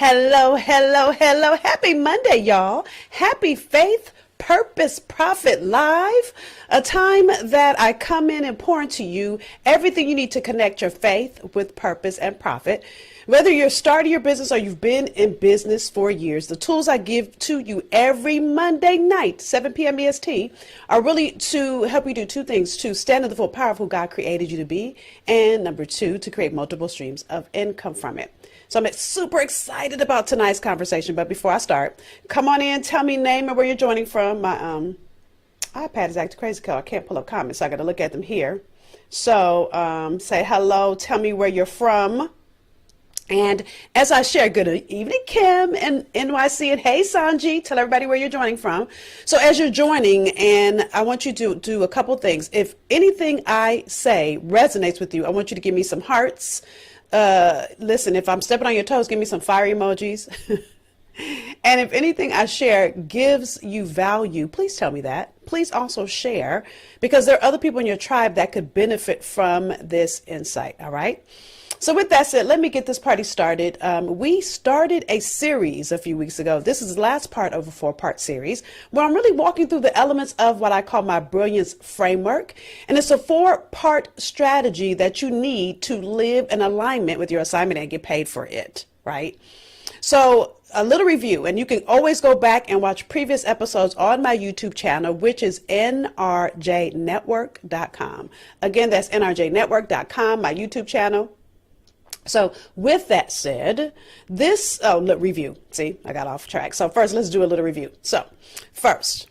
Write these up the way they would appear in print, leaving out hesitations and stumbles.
Hello, hello, hello. Happy Monday, y'all. Happy Faith, Purpose, Profit Live. A time that I come in and pour into you everything you need to connect your faith with purpose and profit. Whether you're starting your business or you've been in business for years, the tools I give to you every Monday night, 7 p.m. EST, are really to help you do two things: to stand in the full power of who God created you to be, and number two, to create multiple streams of income from it. So I'm super excited about tonight's conversation. But before I start, come on in, tell me name and where you're joining from. My iPad is acting crazy because I can't pull up comments, so I got to look at them here. So say hello, tell me where you're from. And as I share, good evening, Kim in NYC, and hey, Sanji, tell everybody where you're joining from. So as you're joining, and I want you to do a couple things. If anything I say resonates with you, I want you to give me some hearts. Listen, if I'm stepping on your toes, give me some fire emojis. And if anything I share gives you value, please tell me that. Please also share, because there are other people in your tribe that could benefit from this insight. All right. So with that said, let me get this party started. We started a series a few weeks ago. This is the last part of a 4-part series where I'm really walking through the elements of what I call my brilliance framework. And it's a 4-part strategy that you need to live in alignment with your assignment and get paid for it, right? So a little review, and you can always go back and watch previous episodes on my YouTube channel, which is nrjnetwork.com. Again, that's nrjnetwork.com, my YouTube channel. So with that said, review. See, I got off track. So first, let's do a little review. So first,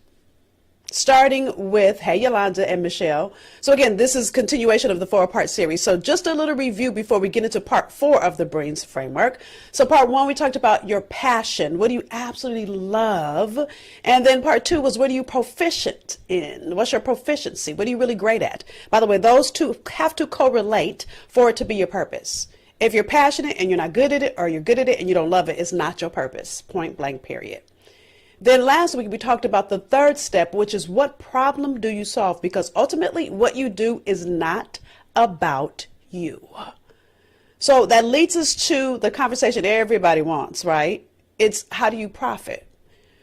starting with, hey, Yolanda and Michelle. So again, this is continuation of the 4-part series. So just a little review before we get into part 4 of the Brilliance Framework. So part 1, we talked about your passion. What do you absolutely love? And then part 2 was, what are you proficient in? What's your proficiency? What are you really great at? By the way, those two have to correlate for it to be your purpose. If you're passionate and you're not good at it, or you're good at it and you don't love it, it's not your purpose, point blank, period. Then last week, we talked about the 3rd step, which is, what problem do you solve? Because ultimately what you do is not about you. So that leads us to the conversation everybody wants, right? It's, how do you profit?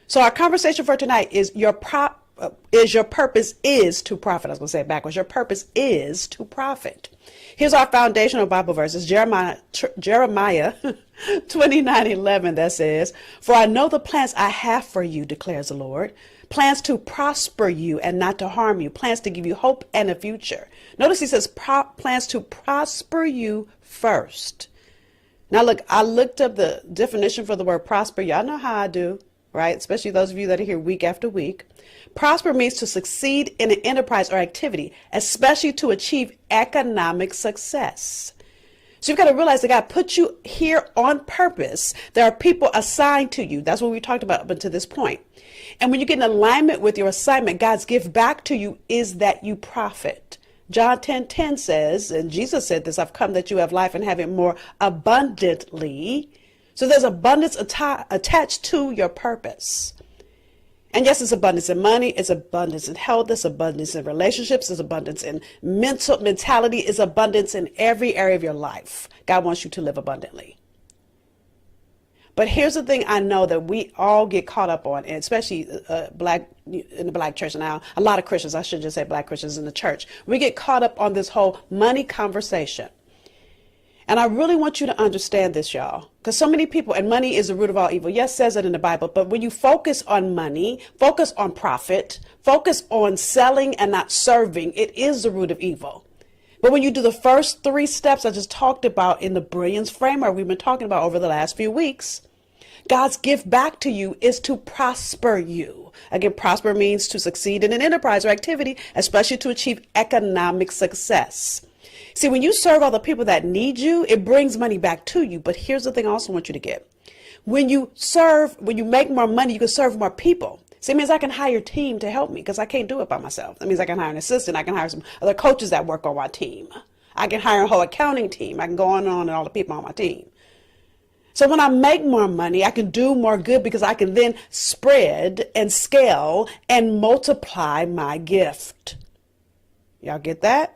So our conversation for tonight is, your purpose is to profit. I was going to say it backwards. Your purpose is to profit. Here's our foundational Bible verses, Jeremiah 29:11, that says, "For I know the plans I have for you, declares the Lord, plans to prosper you and not to harm you, plans to give you hope and a future." Notice he says plans to prosper you first. Now look, I looked up the definition for the word prosper. Y'all know how I do, right? Especially those of you that are here week after week. Prosper means to succeed in an enterprise or activity, especially to achieve economic success. So you've got to realize that God put you here on purpose. There are people assigned to you. That's what we talked about up until this point. And when you get in alignment with your assignment, God's gift back to you is that you profit. John 10:10 says, and Jesus said this, "I've come that you have life and have it more abundantly." So there's abundance attached to your purpose. And yes, it's abundance in money, it's abundance in health, it's abundance in relationships, it's abundance in mentality, it's abundance in every area of your life. God wants you to live abundantly. But here's the thing I know that we all get caught up on, and especially in the black church now, a lot of Christians, I should just say black Christians in the church, we get caught up on this whole money conversation. And I really want you to understand this, y'all, because so many people, and money is the root of all evil. Yes, it says it in the Bible, but when you focus on money, focus on profit, focus on selling and not serving, it is the root of evil. But when you do the first 3 steps I just talked about in the brilliance framework we've been talking about over the last few weeks, God's gift back to you is to prosper you. Again, prosper means to succeed in an enterprise or activity, especially to achieve economic success. See, when you serve other people that need you, it brings money back to you. But here's the thing I also want you to get. When you make more money, you can serve more people. See, it means I can hire a team to help me because I can't do it by myself. That means I can hire an assistant. I can hire some other coaches that work on my team. I can hire a whole accounting team. I can go on and all the people on my team. So when I make more money, I can do more good because I can then spread and scale and multiply my gift. Y'all get that?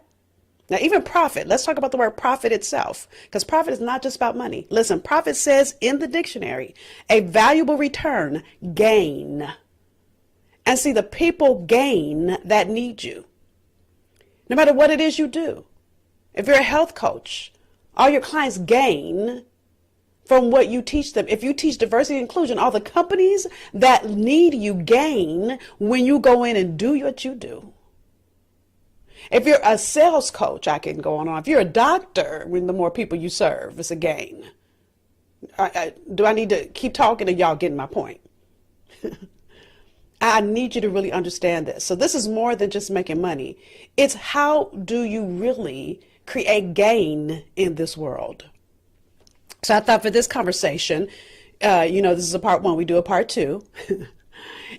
Now, even profit, let's talk about the word profit itself, because profit is not just about money. Listen, profit says in the dictionary, a valuable return, gain. And see, the people gain that need you, no matter what it is you do. If you're a health coach, all your clients gain from what you teach them. If you teach diversity and inclusion, all the companies that need you gain when you go in and do what you do. If you're a sales coach, I can go on. If you're a doctor, when the more people you serve, it's a gain. Do I need to keep talking, or y'all getting my point? I need you to really understand this. So this is more than just making money. It's how do you really create gain in this world? So I thought for this conversation, this is a part one, we do a part two.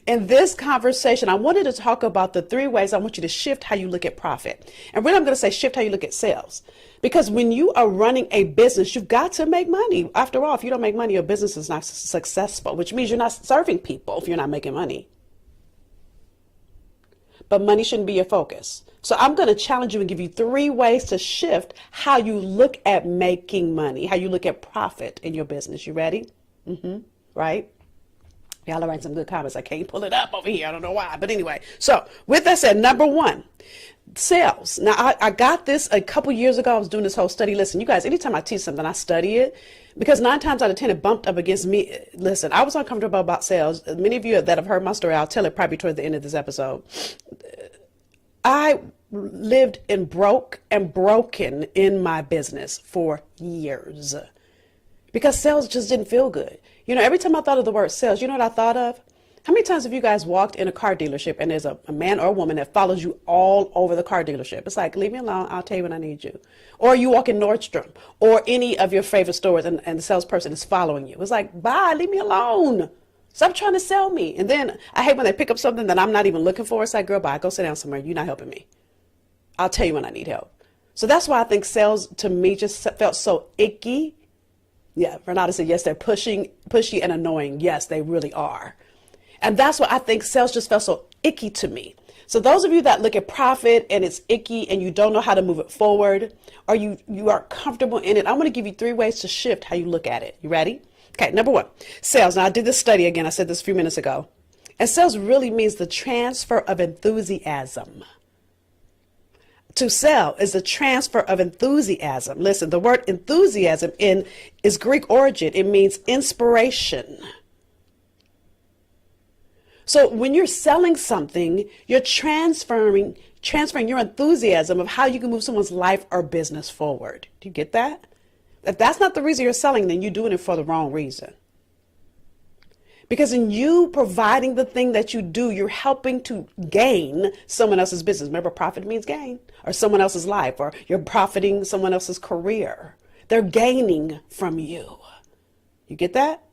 In this conversation, I wanted to talk about the 3 ways I want you to shift how you look at profit. And really, I'm going to say shift how you look at sales. Because when you are running a business, you've got to make money. After all, if you don't make money, your business is not successful, which means you're not serving people if you're not making money. But money shouldn't be your focus. So I'm going to challenge you and give you 3 ways to shift how you look at making money, how you look at profit in your business. You ready? Right? Y'all are writing some good comments. I can't pull it up over here. I don't know why. But anyway, so with that said, number 1, sales. Now, I got this a couple years ago. I was doing this whole study. Listen, you guys, anytime I teach something, I study it, because 9 times out of 10, it bumped up against me. Listen, I was uncomfortable about sales. Many of you that have heard my story, I'll tell it probably toward the end of this episode. I lived in broken in my business for years because sales just didn't feel good. Every time I thought of the word sales, you know what I thought of? How many times have you guys walked in a car dealership and there's a man or a woman that follows you all over the car dealership? It's like, leave me alone. I'll tell you when I need you. Or you walk in Nordstrom or any of your favorite stores and the salesperson is following you. It's like, bye, leave me alone. Stop trying to sell me. And then I hate when they pick up something that I'm not even looking for. It's like, girl, bye, go sit down somewhere. You're not helping me. I'll tell you when I need help. So that's why I think sales to me just felt so icky. Yeah, Renata said, yes, they're pushy and annoying. Yes, they really are. And that's why I think sales just felt so icky to me. So those of you that look at profit and it's icky and you don't know how to move it forward, or you are comfortable in it, I'm going to give you 3 ways to shift how you look at it. You ready? Okay, number 1, sales. Now, I did this study again. I said this a few minutes ago. And sales really means the transfer of enthusiasm. To sell is the transfer of enthusiasm. Listen, the word enthusiasm is Greek origin. It means inspiration. So when you're selling something, you're transferring your enthusiasm of how you can move someone's life or business forward. Do you get that? If that's not the reason you're selling, then you're doing it for the wrong reason. Because in you providing the thing that you do, you're helping to gain someone else's business. Remember, profit means gain, or someone else's life, or you're profiting someone else's career. They're gaining from you. You get that?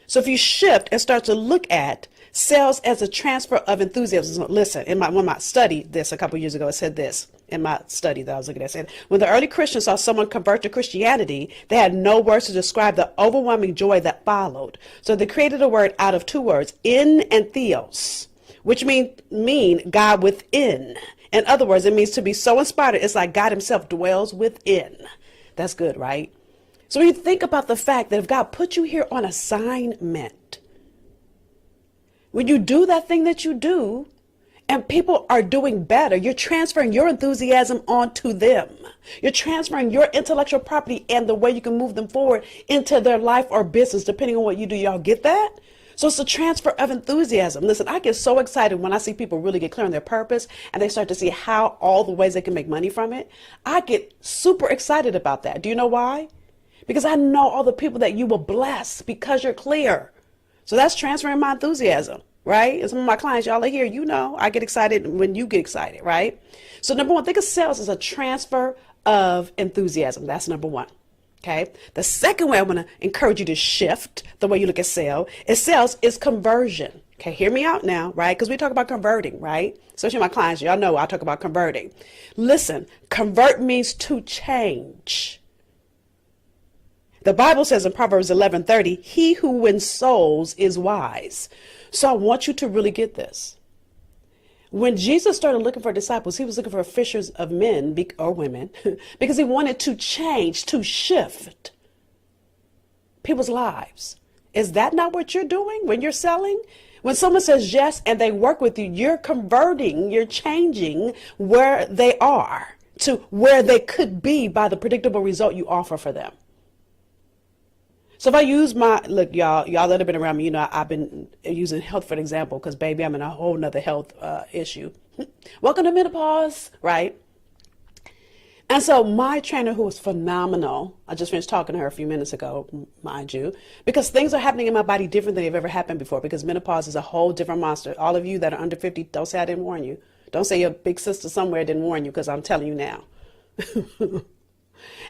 So if you shift and start to look at sales as a transfer of enthusiasm. Listen, when I studied this a couple years ago, it said this in my study that I was looking at. It said, when the early Christians saw someone convert to Christianity, they had no words to describe the overwhelming joy that followed. So they created a word out of 2 words, in and theos, which mean God within. In other words, it means to be so inspired. It's like God himself dwells within. That's good, right? So when you think about the fact that if God put you here on assignment, when you do that thing that you do and people are doing better, you're transferring your enthusiasm onto them. You're transferring your intellectual property and the way you can move them forward into their life or business, depending on what you do. Y'all get that? So it's a transfer of enthusiasm. Listen, I get so excited when I see people really get clear on their purpose and they start to see how all the ways they can make money from it. I get super excited about that. Do you know why? Because I know all the people that you will bless because you're clear. So that's transferring my enthusiasm, right? And some of my clients, y'all are here, you know, I get excited when you get excited, right? So number 1, think of sales as a transfer of enthusiasm. That's number 1. Okay. The second way I want to encourage you to shift the way you look at sales is conversion. Okay. Hear me out now, right? Because we talk about converting, right? Especially my clients, y'all know I talk about converting. Listen, convert means to change. The Bible says in Proverbs 11:30, he who wins souls is wise. So I want you to really get this. When Jesus started looking for disciples, he was looking for fishers of men or women because he wanted to change, to shift people's lives. Is that not what you're doing when you're selling? When someone says yes and they work with you, you're converting, you're changing where they are to where they could be by the predictable result you offer for them. So if I use look, y'all that have been around me, you know, I've been using health for an example because, baby, I'm in a whole nother health issue. Welcome to menopause, right? And so my trainer, who was phenomenal, I just finished talking to her a few minutes ago, mind you, because things are happening in my body different than they've ever happened before, because menopause is a whole different monster. All of you that are under 50, don't say I didn't warn you. Don't say your big sister somewhere didn't warn you, because I'm telling you now.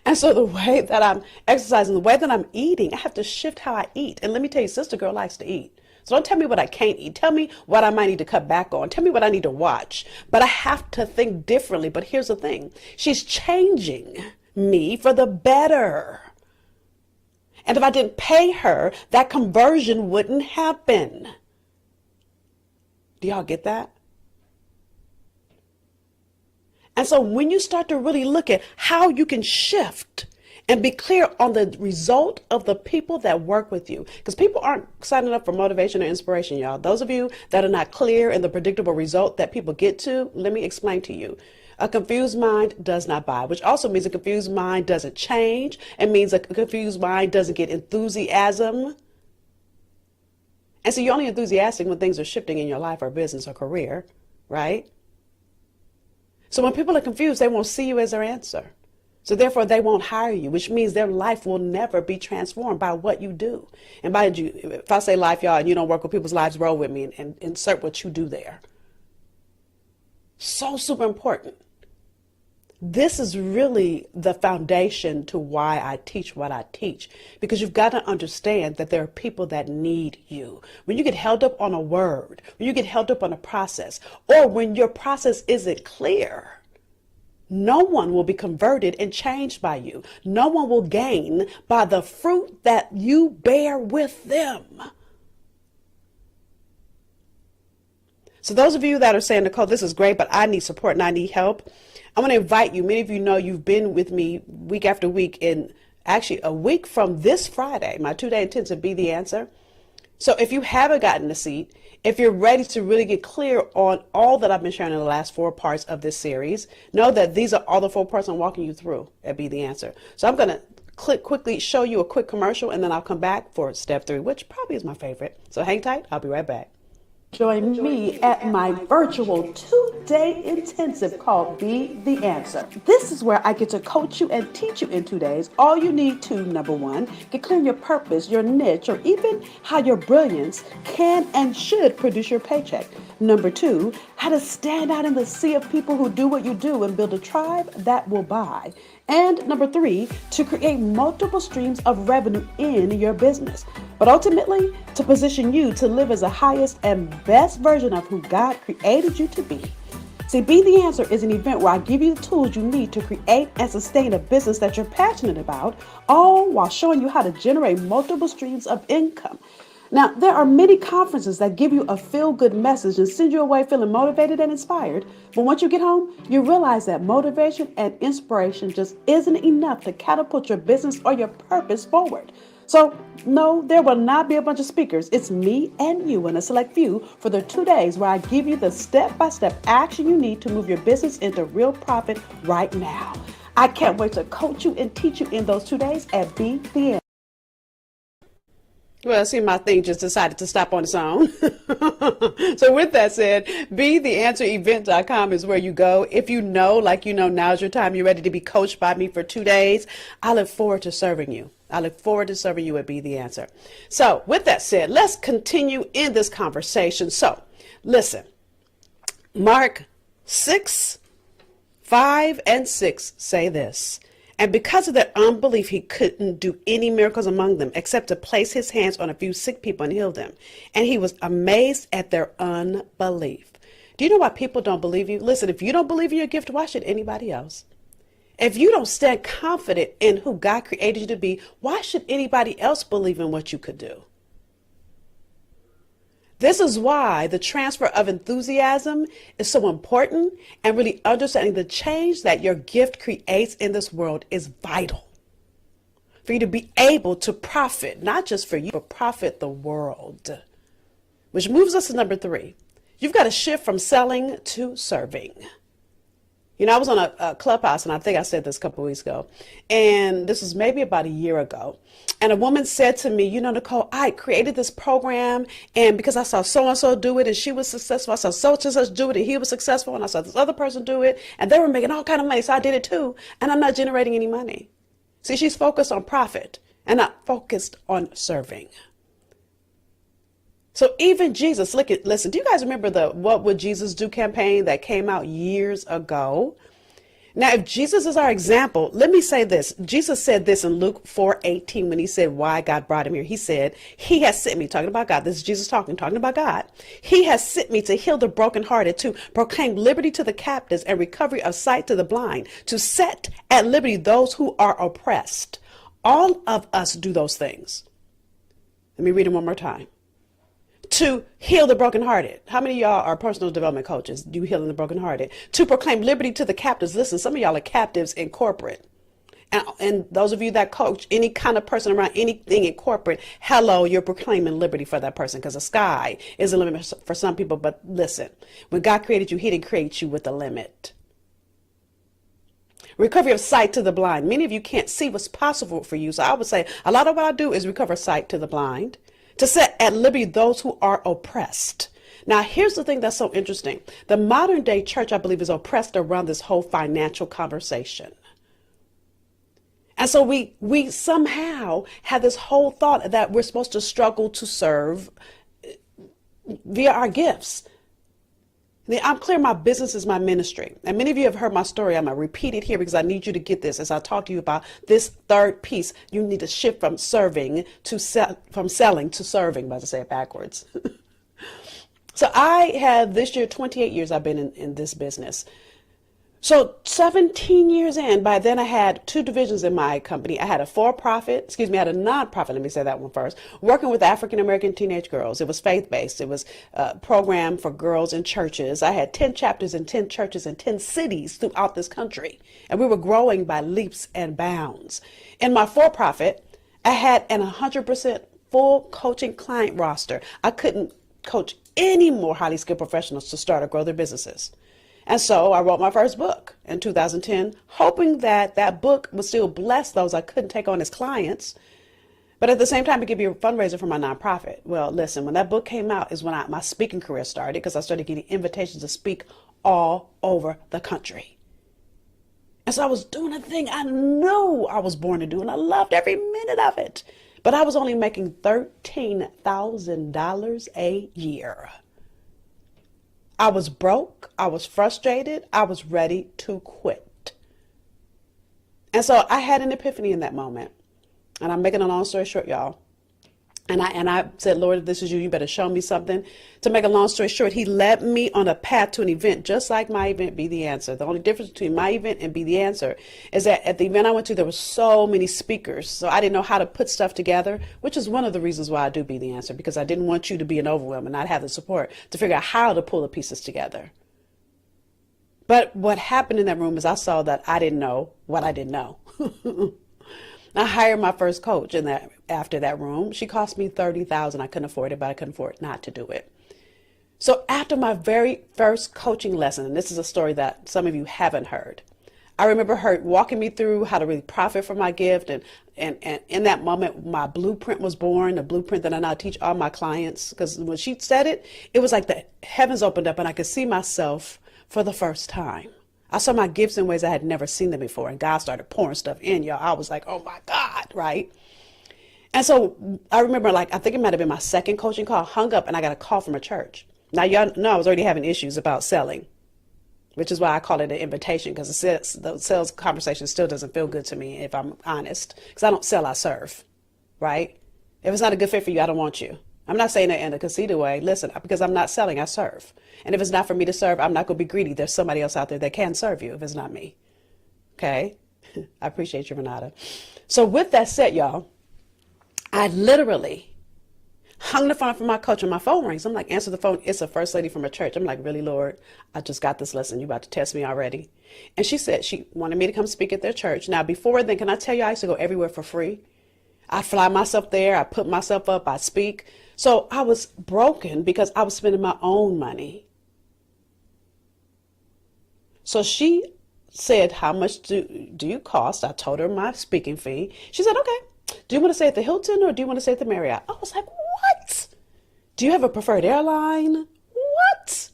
And so the way that I'm exercising, the way that I'm eating, I have to shift how I eat. And let me tell you, Sister Girl likes to eat. So don't tell me what I can't eat. Tell me what I might need to cut back on. Tell me what I need to watch. But I have to think differently. But here's the thing. She's changing me for the better. And if I didn't pay her, that conversion wouldn't happen. Do y'all get that? And so when you start to really look at how you can shift and be clear on the result of the people that work with you, because people aren't signing up for motivation or inspiration, y'all. Those of you that are not clear in the predictable result that people get to, let me explain to you. A confused mind does not buy, which also means a confused mind doesn't change. It means a confused mind doesn't get enthusiasm. And so you're only enthusiastic when things are shifting in your life or business or career, right? So when people are confused, they won't see you as their answer. So therefore, they won't hire you, which means their life will never be transformed by what you do. And by you, if I say life, y'all, and you don't work with people's lives, roll with me and insert what you do there. So super important. This is really the foundation to why I teach what I teach, because you've got to understand that there are people that need you. When you get held up on a word, when you get held up on a process, or when your process isn't clear, no one will be converted and changed by you. No one will gain by the fruit that you bear with them. So those of you that are saying, Nicole, this is great, but I need support and I need help, I want to invite you. Many of you know you've been with me week after week, in actually a week from this Friday, my 2-day intensive Be the Answer. So if you haven't gotten a seat, if you're ready to really get clear on all that I've been sharing in the last 4 parts of this series, know that these are all the 4 parts I'm walking you through at Be the Answer. So I'm going to quickly show you a quick commercial, and then I'll come back for step 3, which probably is my favorite. So hang tight. I'll be right back. Join me at my virtual 2-day intensive called Be the Answer. This is where I get to coach you and teach you in 2 days all you need to, number 1, get clear on your purpose, your niche, or even how your brilliance can and should produce your paycheck. Number 2, how to stand out in the sea of people who do what you do and build a tribe that will buy. And number 3, to create multiple streams of revenue in your business. But ultimately, to position you to live as the highest and best version of who God created you to be. See, Be the Answer is an event where I give you the tools you need to create and sustain a business that you're passionate about, all while showing you how to generate multiple streams of income. Now, there are many conferences that give you a feel-good message and send you away feeling motivated and inspired. But once you get home, you realize that motivation and inspiration just isn't enough to catapult your business or your purpose forward. So, no, there will not be a bunch of speakers. It's me and you and a select few for the 2 days where I give you the step-by-step action you need to move your business into real profit right now. I can't wait to coach you and teach you in those 2 days at Be the Answer. Well, see, my thing just decided to stop on its own. So with that said, BeTheAnswerEvent.com is where you go. If you know, like you know, now's your time. You're ready to be coached by me for 2 days. I look forward to serving you. I look forward to serving you at Be the Answer. So with that said, let's continue in this conversation. So listen, Mark 6, 5, and 6 say this. And because of their unbelief, he couldn't do any miracles among them except to place his hands on a few sick people and heal them. And he was amazed at their unbelief. Do you know why people don't believe you? Listen, if you don't believe in your gift, why should anybody else? If you don't stand confident in who God created you to be, why should anybody else believe in what you could do? This is why the transfer of enthusiasm is so important, and really understanding the change that your gift creates in this world is vital for you to be able to profit, not just for you, but profit the world. Which moves us to number 3. You've got to shift from selling to serving. You know, I was on a Clubhouse, and I think I said this a couple of weeks ago, and this was maybe about a year ago. And a woman said to me, you know, Nicole, I created this program, and because I saw so-and-so do it, and she was successful, I saw such do it, and he was successful, and I saw this other person do it, and they were making all kind of money, so I did it too, and I'm not generating any money. See, she's focused on profit and not focused on serving. So even Jesus, listen, do you guys remember the What Would Jesus Do campaign that came out years ago? Now, if Jesus is our example, let me say this. Jesus said this in Luke 4:18 when he said why God brought him here. He said, he has sent me, talking about God. This is Jesus talking about God. He has sent me to heal the brokenhearted, to proclaim liberty to the captives and recovery of sight to the blind, to set at liberty those who are oppressed. All of us do those things. Let me read them one more time. To heal the brokenhearted. How many of y'all are personal development coaches? Do healing the brokenhearted? To proclaim liberty to the captives. Listen, some of y'all are captives in corporate. And those of you that coach any kind of person around anything in corporate, hello, you're proclaiming liberty for that person, because the sky is a limit for some people. But listen, when God created you, he didn't create you with a limit. Recovery of sight to the blind. Many of you can't see what's possible for you. So I would say a lot of what I do is recover sight to the blind. To set at liberty those who are oppressed. Now, here's the thing that's so interesting. The modern day church, I believe, is oppressed around this whole financial conversation. And so we somehow have this whole thought that we're supposed to struggle to serve via our gifts. I'm clear my business is my ministry. And many of you have heard my story. I'm going to repeat it here because I need you to get this. As I talk to you about this third piece, you need to shift from selling to serving, but to say it backwards. So I have this year, 28 years I've been in this business. So 17 years in, by then I had 2 divisions in my company. I had a I had a nonprofit, let me say that one first, working with African-American teenage girls. It was faith-based. It was a program for girls in churches. I had 10 chapters in 10 churches in 10 cities throughout this country. And we were growing by leaps and bounds. In my for-profit, I had an 100% full coaching client roster. I couldn't coach any more highly skilled professionals to start or grow their businesses. And so I wrote my first book in 2010, hoping that that book would still bless those I couldn't take on as clients, but at the same time, it could be a fundraiser for my nonprofit. Well, listen, when that book came out is when my speaking career started, because I started getting invitations to speak all over the country. And so I was doing a thing I knew I was born to do, and I loved every minute of it. But I was only making $13,000 a year. I was broke, I was frustrated, I was ready to quit. And so I had an epiphany in that moment. And I'm making a long story short, y'all. And I said, Lord, if this is you, you better show me something. To make a long story short, he led me on a path to an event, just like my event Be the Answer. The only difference between my event and Be the Answer is that at the event I went to, there were so many speakers. So I didn't know how to put stuff together, which is one of the reasons why I do Be the Answer, because I didn't want you to be an overwhelm and not have the support to figure out how to pull the pieces together. But what happened in that room is I saw that I didn't know what I didn't know. I hired my first coach after that room. She cost me $30,000. I couldn't afford it, but I couldn't afford not to do it. So after my very first coaching lesson, and this is a story that some of you haven't heard, I remember her walking me through how to really profit from my gift. And in that moment, my blueprint was born, the blueprint that I now teach all my clients. Because when she said it, it was like the heavens opened up and I could see myself for the first time. I saw my gifts in ways I had never seen them before. And God started pouring stuff in, y'all. I was like, oh my God, right? And so I remember, I think it might have been my second coaching call, hung up, and I got a call from a church. Now, y'all know I was already having issues about selling, which is why I call it an invitation, because the sales conversation still doesn't feel good to me, if I'm honest, because I don't sell, I serve, right? If it's not a good fit for you, I don't want you. I'm not saying that in a conceited way. Listen, because I'm not selling, I serve. And if it's not for me to serve, I'm not going to be greedy. There's somebody else out there that can serve you if it's not me. Okay? I appreciate you, Renata. So with that said, y'all, I literally Hung the phone up from my coach and my phone rings. I'm like, answer the phone. It's a first lady from a church. I'm like, really, Lord? I just got this lesson. You about to test me already? And she said she wanted me to come speak at their church. Now, before then, can I tell you, I used to go everywhere for free. I fly myself there. I put myself up. I speak. So I was broken because I was spending my own money. So she said, how much do you cost? I told her my speaking fee. She said, okay, do you want to stay at the Hilton or do you want to stay at the Marriott? I was like, what? Do you have a preferred airline? What?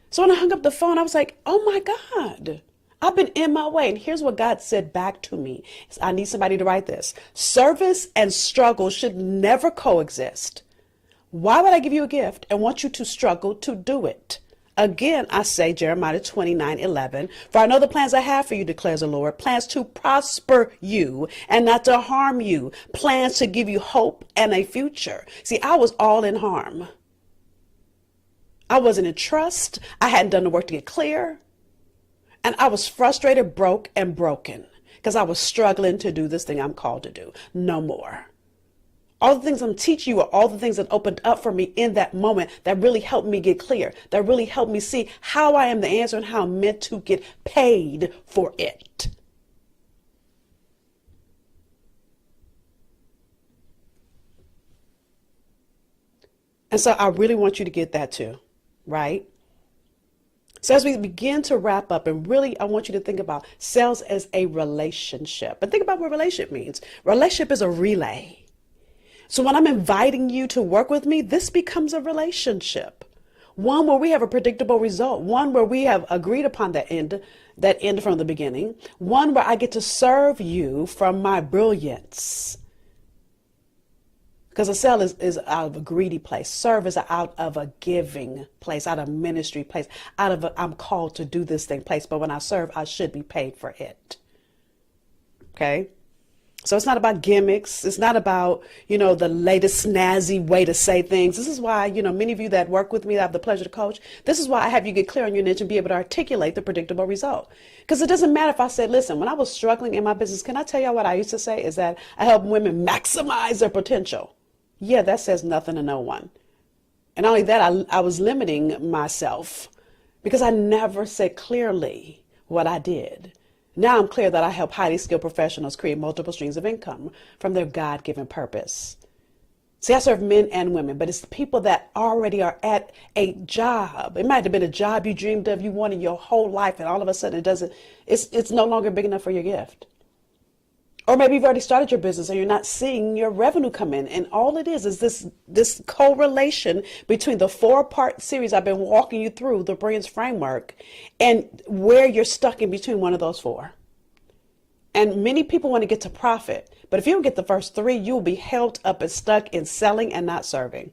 So when I hung up the phone, I was like, oh my God, I've been in my way. And here's what God said back to me. I need somebody to write this. Service and struggle should never coexist. Why would I give you a gift and want you to struggle to do it? Again, I say Jeremiah 29:11, for I know the plans I have for you, declares the Lord, plans to prosper you and not to harm you, plans to give you hope and a future. See, I was all in harm. I wasn't in trust. I hadn't done the work to get clear. And I was frustrated, broke, and broken because I was struggling to do this thing I'm called to do. No more. All the things I'm teaching you are all the things that opened up for me in that moment that really helped me get clear, that really helped me see how I am the answer and how I'm meant to get paid for it. And so I really want you to get that too, right? So as we begin to wrap up, and really I want you to think about sales as a relationship. And think about what relationship means. Relationship is a relay. So when I'm inviting you to work with me, this becomes a relationship. One where we have a predictable result. One where we have agreed upon that end from the beginning. One where I get to serve you from my brilliance. Because a sale is out of a greedy place. Serve is out of a giving place, out of ministry place, out of a I'm called to do this thing place. But when I serve, I should be paid for it. Okay? So it's not about gimmicks. It's not about, the latest snazzy way to say things. This is why, many of you that work with me, that I have the pleasure to coach, this is why I have you get clear on your niche and be able to articulate the predictable result. Because it doesn't matter if I said, listen, when I was struggling in my business, can I tell you what I used to say is that I help women maximize their potential. Yeah, that says nothing to no one. And not only that, I was limiting myself because I never said clearly what I did. Now I'm clear that I help highly skilled professionals create multiple streams of income from their God-given purpose. See, I serve men and women, but it's the people that already are at a job. It might have been a job you dreamed of, you wanted your whole life, and all of a sudden it's no longer big enough for your gift. Or maybe you've already started your business and you're not seeing your revenue come in. And all it is this correlation between the 4-part series I've been walking you through, the Brilliance Framework, and where you're stuck in between one of those 4. And many people want to get to profit. But if you don't get the first 3, you'll be held up and stuck in selling and not serving.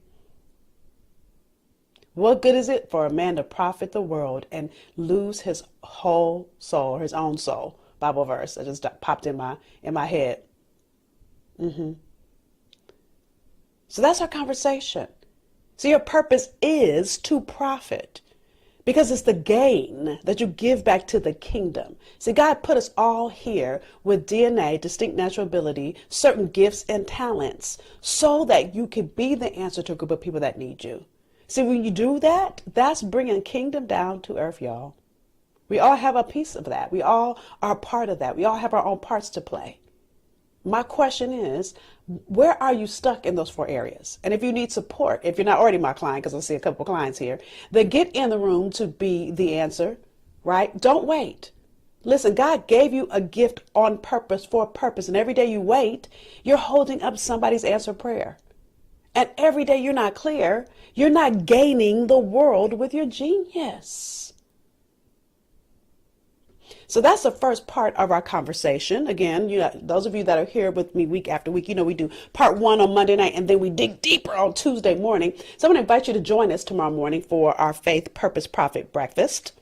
What good is it for a man to profit the world and lose his whole soul, his own soul? Bible verse that just popped in my head. So that's our conversation. So your purpose is to profit because it's the gain that you give back to the kingdom. See, God put us all here with DNA, distinct natural ability, certain gifts and talents so that you can be the answer to a group of people that need you. See, when you do that, that's bringing kingdom down to earth, y'all. We all have a piece of that. We all are part of that. We all have our own parts to play. My question is, where are you stuck in those 4 areas? And if you need support, if you're not already my client, because I see a couple of clients here, then get in the room to be the answer, right? Don't wait. Listen, God gave you a gift on purpose for a purpose. And every day you wait, you're holding up somebody's answered prayer. And every day you're not clear, you're not gaining the world with your genius. So that's the first part of our conversation. Again, those of you that are here with me week after week, we do part 1 on Monday night and then we dig deeper on Tuesday morning. So I'm going to invite you to join us tomorrow morning for our Faith, Purpose, Profit Breakfast,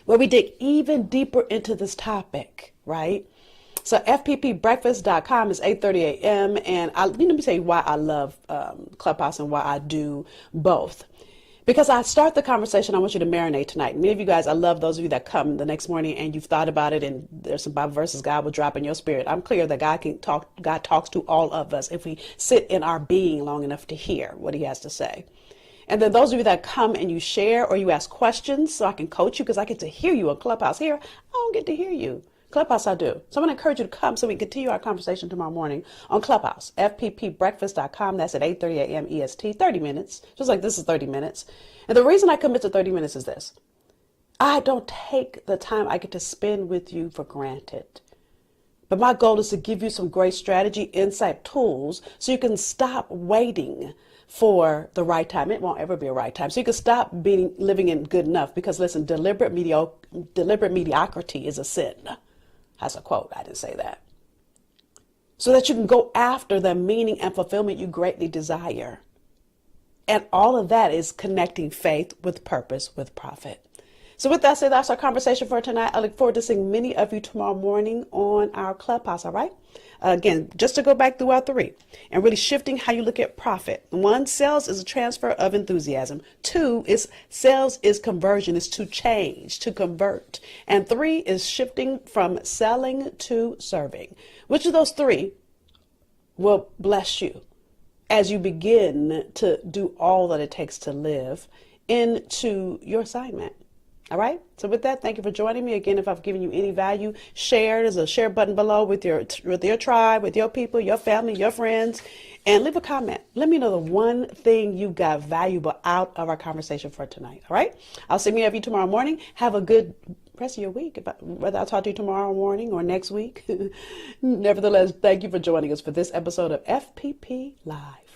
where we dig even deeper into this topic, right? So fppbreakfast.com is 8:30 a.m. And let me tell you why I love Clubhouse and why I do both. Because I start the conversation, I want you to marinate tonight. Many of you guys, I love those of you that come the next morning and you've thought about it and there's some Bible verses God will drop in your spirit. I'm clear that God talks to all of us if we sit in our being long enough to hear what he has to say. And then those of you that come and you share or you ask questions so I can coach you, because I get to hear you on Clubhouse. Here, I don't get to hear you. Clubhouse, I do. So I'm going to encourage you to come so we can continue our conversation tomorrow morning on Clubhouse, fppbreakfast.com. That's at 8:30 a.m. EST, 30 minutes, just like this is 30 minutes. And the reason I commit to 30 minutes is this. I don't take the time I get to spend with you for granted. But my goal is to give you some great strategy, insight, tools so you can stop waiting for the right time. It won't ever be a right time. So you can stop living in good enough, because listen, deliberate mediocrity is a sin. That's a quote. I didn't say that. So that you can go after the meaning and fulfillment you greatly desire. And all of that is connecting faith with purpose, with profit. So with that said, that's our conversation for tonight. I look forward to seeing many of you tomorrow morning on our Clubhouse, all right? Again, just to go back through our three and really shifting how you look at profit. 1, sales is a transfer of enthusiasm. 2, is sales is conversion, is to change, to convert. And 3 is shifting from selling to serving. Which of those 3 will bless you as you begin to do all that it takes to live into your assignment? All right. So with that, thank you for joining me. Again, if I've given you any value, share. There's a share button below with your tribe, with your people, your family, your friends, and leave a comment. Let me know the one thing you got valuable out of our conversation for tonight. All right. I'll see many of you tomorrow morning. Have a good rest of your week. Whether I'll talk to you tomorrow morning or next week. Nevertheless, thank you for joining us for this episode of FPP Live.